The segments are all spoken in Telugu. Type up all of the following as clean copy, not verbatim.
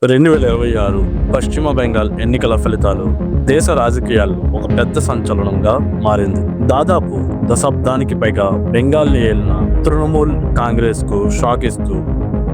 2026 పశ్చిమ బెంగాల్ ఎన్నికల ఫలితాలు దేశ రాజకీయాల్లో ఒక పెద్ద సంచలనంగా మారింది. దాదాపు దశాబ్దానికి పైగా బెంగాల్ని ఏలిన తృణమూల్ కాంగ్రెస్ కు షాక్ ఇస్తూ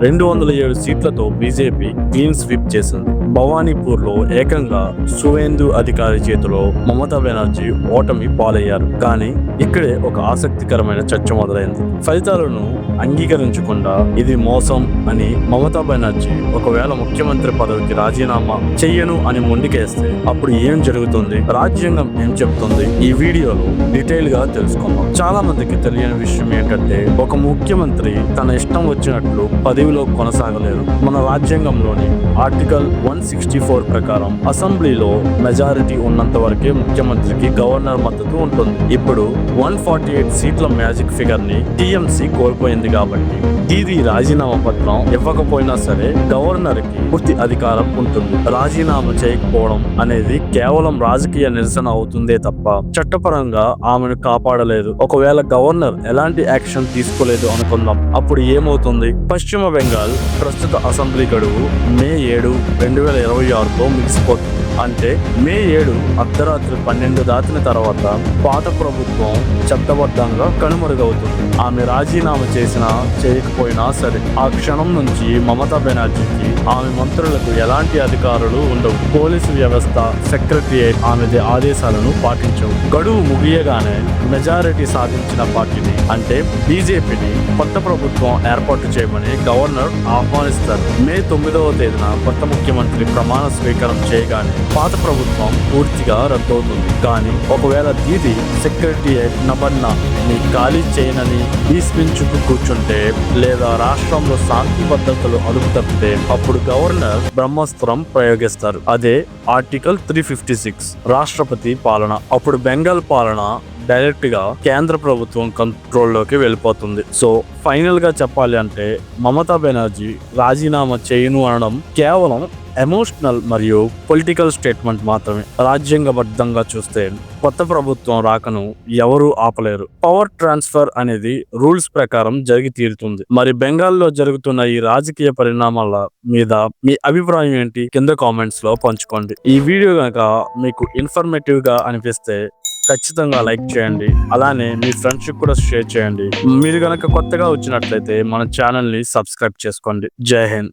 207 సీట్లతో బీజేపీ క్లీన్ స్వీప్ చేసింది. భవానీపూర్ లో ఏకంగా సువేందు అధికారి చేతిలో మమతా బెనర్జీ ఓటమి పాలయ్యారు. కానీ ఇక్కడే ఒక ఆసక్తికరమైన చర్చ మొదలైంది. ఫలితాలను అంగీకరించకుండా ఇది మోసం అని మమతా బెనర్జీ ఒకవేళ ముఖ్యమంత్రి పదవికి రాజీనామా చెయ్యను అని మొండికేస్తే అప్పుడు ఏం జరుగుతుంది, రాజ్యాంగం ఏం చెప్తుంది, ఈ వీడియోలో డీటెయిల్ గా తెలుసుకుందాం. చాలా మందికి తెలియని విషయం ఏంటంటే ఒక ముఖ్యమంత్రి తన ఇష్టం వచ్చినట్లు పదవిలో కొనసాగలేరు. మన రాజ్యాంగంలోని ఆర్టికల్ 164 ప్రకారం అసెంబ్లీలో మెజారిటీ ఉన్నంత వరకే ముఖ్యమంత్రికి గవర్నర్ మద్దతు ఉంటుంది. ఇప్పుడు 148 సీట్ల మ్యాజిక్ ఫిగర్ ని టీఎంసీ కోల్పోయింది కాబట్టి దీది రాజీనామా పత్రం ఇవ్వకపోయినా సరే గవర్నర్ కి పూర్తి అధికారం ఉంటుంది. రాజీనామా చేయకపోవడం అనేది కేవలం రాజకీయ నిరసన అవుతుందే తప్ప చట్టపరంగా ఆమెను కాపాడలేదు. ఒకవేళ గవర్నర్ ఎలాంటి యాక్షన్ తీసుకోలేదు అనుకుందాం, అప్పుడు ఏమవుతుంది? పశ్చిమ బెంగాల్ ప్రస్తుత అసెంబ్లీ గడువు మే 7, 2026తో ముగిసిపోతుంది. అంటే మే 7 అర్ధరాత్రి 12 దాటిన తర్వాత పాత ప్రభుత్వం చట్టబద్ధంగా కనుమరుగవుతుంది. ఆమె రాజీనామా చేసినా చేయకపోయినా సరే ఆ క్షణం నుంచి మమతా బెనర్జీకి ఆమె మంత్రులకు ఎలాంటి అధికారులు ఉండవు. పోలీసు వ్యవస్థ, సెక్రటరియట్ ఆమెది ఆదేశాలను పాటించవు. గడువు ముగియగానే మెజారిటీ సాధించిన పార్టీని అంటే బీజేపీని కొత్త ప్రభుత్వం ఏర్పాటు చేయమని గవర్నర్ ఆహ్వానిస్తారు. మే 9వ తేదీన కొత్త ముఖ్యమంత్రి ప్రమాణ స్వీకారం చేయగానే పాత ప్రభుత్వం పూర్తిగా రద్దవుతుంది. కానీ ఒకవేళ దీది సెక్రటరియట్ ని ఖాళీ చేయనని భీష్మించుకు కూర్చుంటే లేదా రాష్ట్రంలో శాంతి భద్రతలు అదుపు తప్పితే అప్పుడు గవర్నర్ బ్రహ్మాస్త్రం ప్రయోగిస్తారు. అదే ఆర్టికల్ 356 రాష్ట్రపతి పాలన. అప్పుడు బెంగాల్ పాలన డైరెక్ట్ గా కేంద్ర ప్రభుత్వం కంట్రోల్లోకి వెళ్ళిపోతుంది. సో ఫైనల్ గా చెప్పాలి అంటే మమతా బెనర్జీ రాజీనామా చేయను అనడం కేవలం ఎమోషనల్ మరియు పొలిటికల్ స్టేట్మెంట్ మాత్రమే. రాజ్యాంగబద్ధంగా చూస్తే కొత్త ప్రభుత్వం రాకను ఎవరూ ఆపలేరు. పవర్ ట్రాన్స్ఫర్ అనేది రూల్స్ ప్రకారం జరిగి తీరుతుంది. మరి బెంగాల్లో జరుగుతున్న ఈ రాజకీయ పరిణామాల మీద మీ అభిప్రాయం ఏంటి? కింద కామెంట్స్ లో పంచుకోండి. ఈ వీడియో గనక మీకు ఇన్ఫర్మేటివ్ గా అనిపిస్తే ఖచ్చితంగా లైక్ చేయండి. అలానే మీ ఫ్రెండ్స్ కూడా షేర్ చేయండి. మీరు గనక కొత్తగా వచ్చినట్లయితే మన ఛానల్ ని సబ్స్క్రైబ్ చేసుకోండి. జై హింద్.